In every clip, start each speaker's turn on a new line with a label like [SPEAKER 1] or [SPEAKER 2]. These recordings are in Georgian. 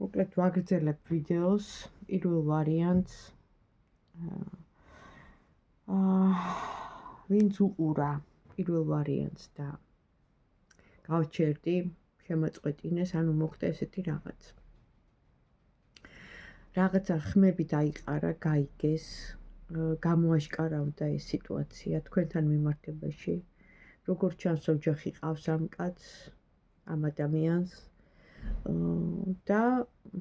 [SPEAKER 1] მოკლედ ვაგრძელებ ვიდეოს პირველ ვარიანტს. ვინც უყურა პირველ ვარიანტს და გავჩერდი, შემოწყვეტინეს, ანუ მოხდა ესეთი რაღაცა ხმები დაიყარა, გაიგეს, გამოაშკარავდა ეს სიტუაცია თქვენთან მიმართებაში. როგორც ჩანს, ოჯახი ყავს ამ კაცს, ამ ადამიანს და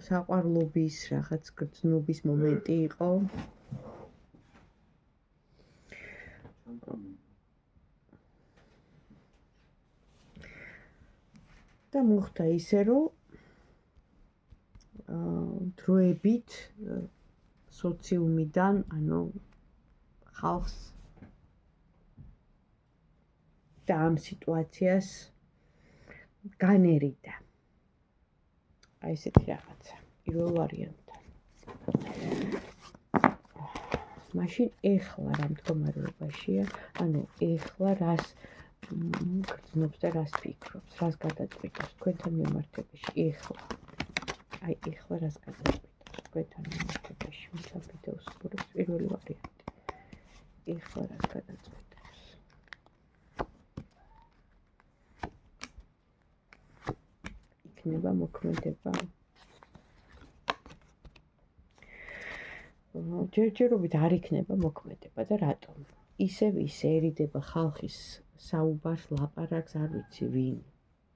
[SPEAKER 1] საყვარლობის რაღაც გრძნობის მომენტი იყო. და მოხდა ისე, რომ დროებით სოციუმიდან, ანუ ხალხს და ამ სიტუაციას განერიდა. აი ესეთი რაღაცა, პირველ ვარიანტთან. მაშინ ეხლა რა მდგომარეობაშია, ანუ ეხლა რას გრძნობს და რას ფიქრობს, რას გადაწყვიტავს თქვენთან მიმართებაში, ეხლა. აი ეხლა რას გადაწყვიტავს თქვენთან მიმართებაში, მისლა ვიდეოს უყურებს პირველი ვარიანტი. ეხლა რას გადაწყვიტავს. იქნება მოქმედება. ჯერჯერობით არ იქნება მოქმედება და რატომ? ისევ eriდება ხალხის საუბარს, ლაპარაკს, არ ვიცი ვინ.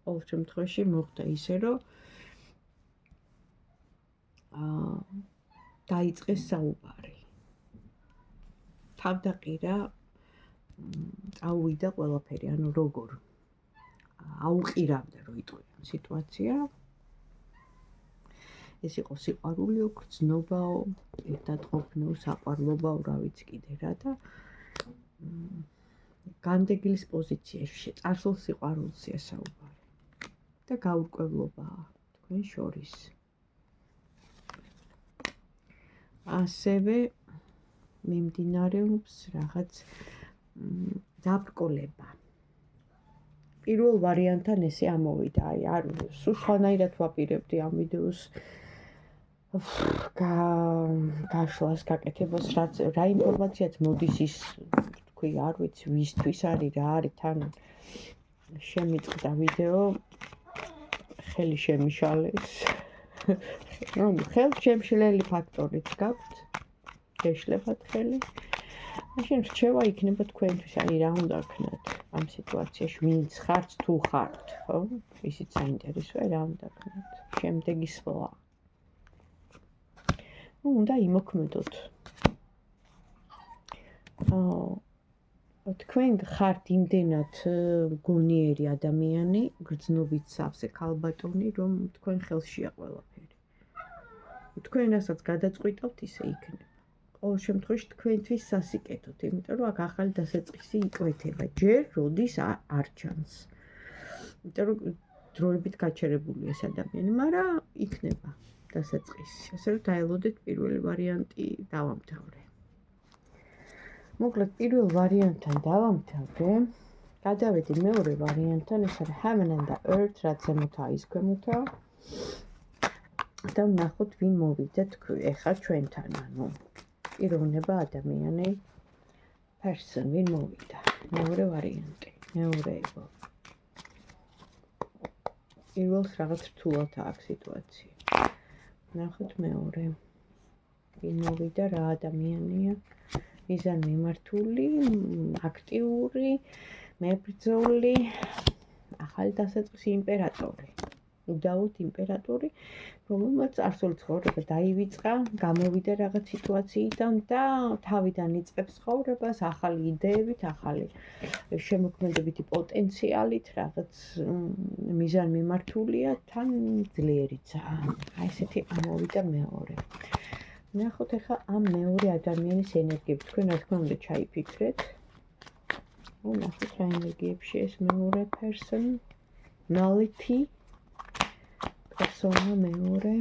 [SPEAKER 1] ყოველ შემთხვევაში მოხდა ისე, რომ დაიწყეს საუბარი. თავდაყირა წავიდა ყველაფერი, ანუ როგორ აუყირავდა, რომ იტყვია სიტუაცია. ეს იყო სიყვარულიო, გრძნობაო, ერთად ყოფნიო, საყვარლობაო, რა ვიცი კიდე რა და განდეგილის პოზიციაში, წარსულ სიყვარულზეა საუბარი და გაურკვევლობაა თქვენ შორის. ასევე მიმდინარეობს რაღაც დაბრკოლება. პირველ ვარიანტთან ესე ამოვიდა, აი არ სულ სხვანაირად ვაპირებდი ამ ვიდეოს გაშლას, გაკეთებას, რა ინფორმაციაც მოდის ის თქვი, არ ვიცი ვისთვის არის, რა არის, თან შემიწყდა ვიდეო, ხელი შემიშალეს. ხელშემშლელი ფაქტორიც გაქვთ, გეშლებათ ხელი. მაშინ რჩევა იქნება თქვენთვის, აი რა უნდა ვქნათ ამ სიტუაციაში, ვინც ხართ, თუ ხართ, ხო? ისიც საინტერესოა, რა უნდა ვქნათ. შემდეგი სვლა. უნდა იმოქმედოთ. თქვენ ხართ იმდენად გონიერი ადამიანი, გრძნობით სავსე ქალბატონი, რომ თქვენ ხელშია ყველაფერი. თქვენ რასაც გადაწყვიტავთ, ისე იქნება. ყოველ შემთხვევაში თქვენთვის სასიკეთოდ, იმიტომ რომ აქ ახალი დასაწყისი იკვეთება, ჯერ როდის არ ჩანს. იმიტომ რომ დროებით გაჩერებულია ეს ადამიანი, მაგრამ იქნება დასაწყისი. ასე რომ დაელოდეთ პირველი ვარიანტი დავამთავრე. მოკლედ პირველ ვარიანტთან დავამთავრე. გადავედი მეორე ვარიანტთან, ეს არის Heaven and the Earth, რაც ზემოთაა ის ქვემოთაა. და ვნახოთ ვინ მოვიდა ეხლა ჩვენთან, ანუ პიროვნება ადამიანი, person, ვინ მოვიდა. მეორე ვარიანტი, მეორე იყო. პირველს რაღაც რთულად აქვს სიტუაცია. ვნახოთ მეორე. ვინ მოვიდა, რა ადამიანია, მიზან მიმართული, აქტიური, მებრძოლი, ახალი დასაწყისი იმპერატორი. უდავოდ იმპერატორი, რომელმაც წარსული ცხოვრება დაივიწყა, გამოვიდა რაღაც სიტუაციიდან და თავიდან იწყებს ცხოვრებას, ახალი იდეებით, ახალი შემოქმედებითი პოტენციალით, რაღაც მიზან მიმართულია, თან ძლიერიცაა. აი ესეთი ამოვიდა მეორე. ნახოთ ახლა ამ მეორე ადამიანის ენერგიები, თქვენ რა თქმა უნდა ჩაიფიქრეთ. ნახოთ რა ენერგიებში ეს მეორე person, nullity, persona მეორე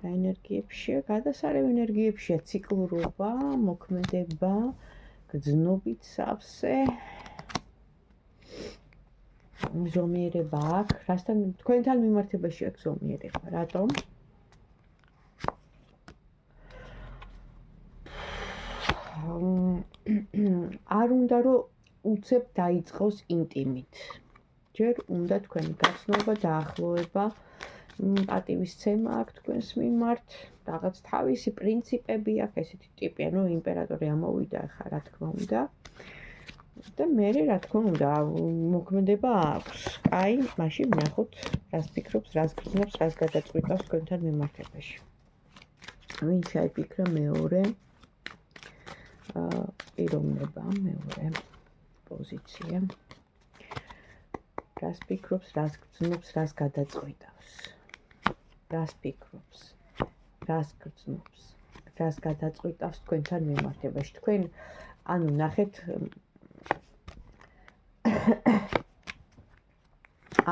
[SPEAKER 1] ენერგიებშია, გადასარევ ენერგიებშია ციკლურობა, მოქმედება, გრძნობით სავსე. ზომიერება აქვს, რასთან თქვენთან მიმართებაში აქვს ზომიერება, რატომ? არ უნდა რომ უცებ დაიწყოს ინტიმით. ჯერ უნდა თქვენი გაცნობა, დაახლოება, პატივისცემა აქვს თქვენს მიმართ, რაღაც თავისი პრინციპები აქვს, ესეთი ტიპია, იმპერატორი ამოვიდა ახლა, რა თქმა უნდა. და მე რა თქმა უნდა, მოქმედება აქვს. აი, მაშინ ნახოთ, რას ფიქრობს, რას გრძნობს, რას გადაწყვიტავს თქვენთან მიმართებაში. ვინ შეიფიქრა მეორე პიროვნება, მეორე პოზიცია. რას ფიქრობს, რას გრძნობს, რას გადაწყვიტავს. რას ფიქრობს, რას გრძნობს, რას გადაწყვიტავს თქვენთან მიმართებაში. თქვენ, ანუ ნახეთ,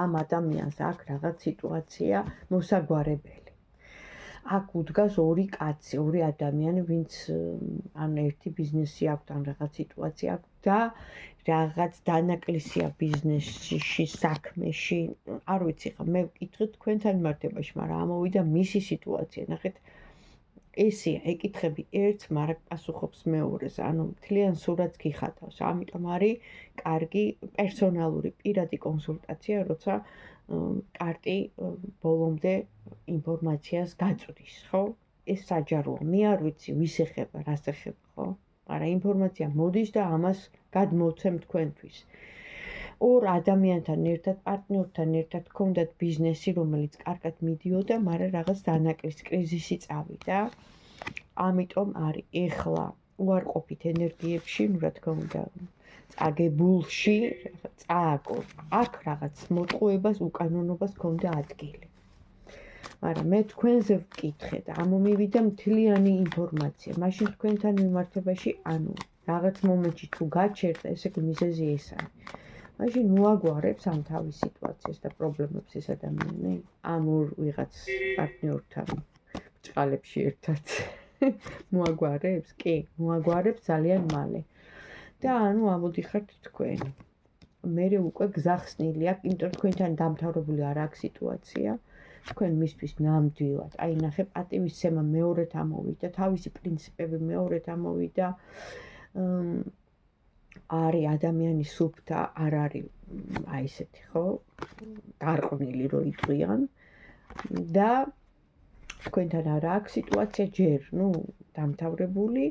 [SPEAKER 1] ამ ადამიანს აქვს რაღაც სიტუაცია მოსაგვარებელი. აქ უდგას ორი კაცი, ორი ადამიანი, ვინც ან ერთი ბიზნესი აქვს, ან რაღაც სიტუაცია აქვს და რაღაც დანაკლისია ბიზნესში, საქმეში. არ ვიცი ხა, მე ვკითხეთ თქვენთან მიმართებაში, მაგრამ ამოვიდა მისი სიტუაცია. ნახეთ, ესეა, ეკითხები ერთს, მაგრამ პასუხობს მეორეს, ანუ მთლიან სურათს გიხატავს. ამიტომ არის კარგი პერსონალური პირადი კონსულტაცია, როცა კარტი ბოლომდე ინფორმაციას გაწვდის, ხო? ეს საჯაროა. მე არ ვიცი, ვის ეხება, რას ეხება, ხო? მაგრამ ინფორმაცია მოდის და ამას გადმოვცემ თქვენთვის. ორ ადამიანთან ერთად, პარტნიორთან ერთად გქონდათ ბიზნესი, რომელიც კარგად მიდიოდა, მაგრამ რაღაც დანაკლის კრიზისი წავიდა. ამიტომ არის ეხლა უარყოფით ენერგიებში, რა თქმა უნდა, წაგებულში, წააგო. აქ რაღაც მოტყუებას, უკანონობას გქონდა ადგილი. მაგრამ მე თქვენზე ვკითხე და ამომივიდა მთლიანი ინფორმაცია. მაშინ თქვენთან მიმართებაში, ანუ რაღაც მომენტში თუ გაჩერდა, ესე იგი მიზეზი ეს არის. მაშინ მოაგვარებს ამ თავის სიტუაციას და პრობლემებს ეს ადამიანი, ამ ორ ვიღაც პარტნიორთან ბრჭყალებში ერთად მოაგვარებს? კი, მოაგვარებს ძალიან მალე. და ანუ ამოდიხართ თქვენ. მე უკვე გზახსნილი აქვს, იმიტომ რომ თქვენთან დამთავრებული არ აქვს სიტუაცია. თქვენ მისთვის ნამდვილად, აი ნახე, პატივისცემა მეორედ ამოვიდა, თავისი პრინციპები მეორედ ამოვიდა. არის ადამიანის სუფთა, არ არის აი ესეთი, ხო? გარყვნილი რო იტყვიან და თქვენთან არ აქვს სიტუაცია ჯერ, დამთავრებული,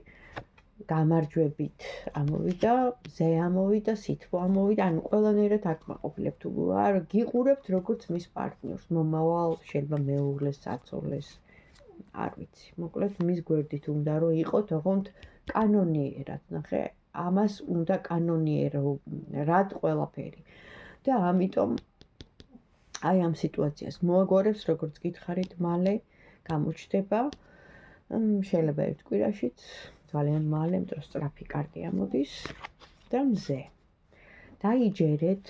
[SPEAKER 1] გამარჯვებით ამოვიდა, ზე ამოვიდა, სითბო ამოვიდა, ანუ ყველანაირად აკმაყოფილებთ, თუ არ გიყურებთ როგორც მის პარტნიორს, მომავალ შეიძლება მეუღლეს, საცოლეს, არ ვიცი. მოკლედ მის გვერდით უნდა რომ იყოთ, ოღონდ კანონიერად, ნახე, ამას უნდა კანონიერად ყველაფერი. და ამიტომ აი ამ სიტუაციას მოაგვარებს, როგორც გითხარით, მალე გამოჩნდება, შეიძლება ერთ კვირაშიც, ძალიან მალე, იმიტომ რომ სწრაფი კარტი ამოდის და მზე. დაიჯერეთ,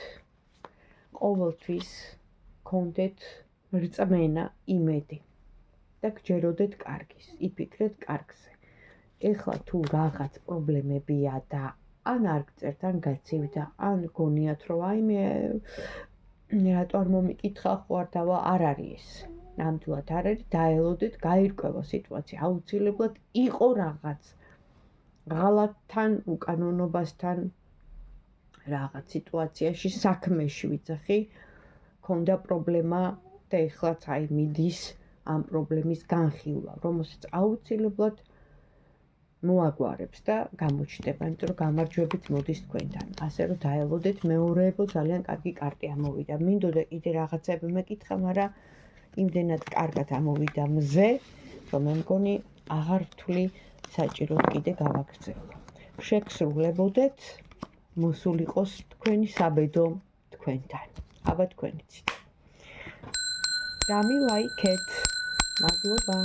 [SPEAKER 1] ყოველთვის გქონდეთ რწმენა, იმედი და გჯეროდეთ კარგის, იფიქრეთ კარგზე. ეხლა თუ რაღაც პრობლემებია და ან არ გწერთ, ან გაცივთ, ან გონიათ, რომ აი მე რატო არ მომიკითხა ხوارდავა, არ არის ეს. ნამდვილად არ არის, დაელოდეთ, გაირკვევა სიტუაცია, აუცილებლად იყო რაღაც ღალატთან, უკანონობასთან, რაღაც სიტუაციაში, საქმეში ვიცახი, ქონდა პრობლემა და ეხლაც აი მიდის ამ პრობლემის განხილვა, რომელსაც აუცილებლად მოაგვარებს და გამოჩნდება, იმიტომ რომ გამარჯვებით მოდის თქვენთან. ასე რომ დაელოდეთ, მეორეებო ძალიან კარგი კარტი ამოვიდა. მინდოდა კიდე რაღაცები მეკითხა, მაგრამ იმდენად კარგად ამოვიდა მზე, რომ მე მგონი აღარ ვთვლი საჭიროდ კიდე გავაგრძელო. შეგსრულებოდეთ, მოსულიყოს თქვენი საბედო თქვენთან. აბა თქვენიც. დამილაიქეთ. მადლობა.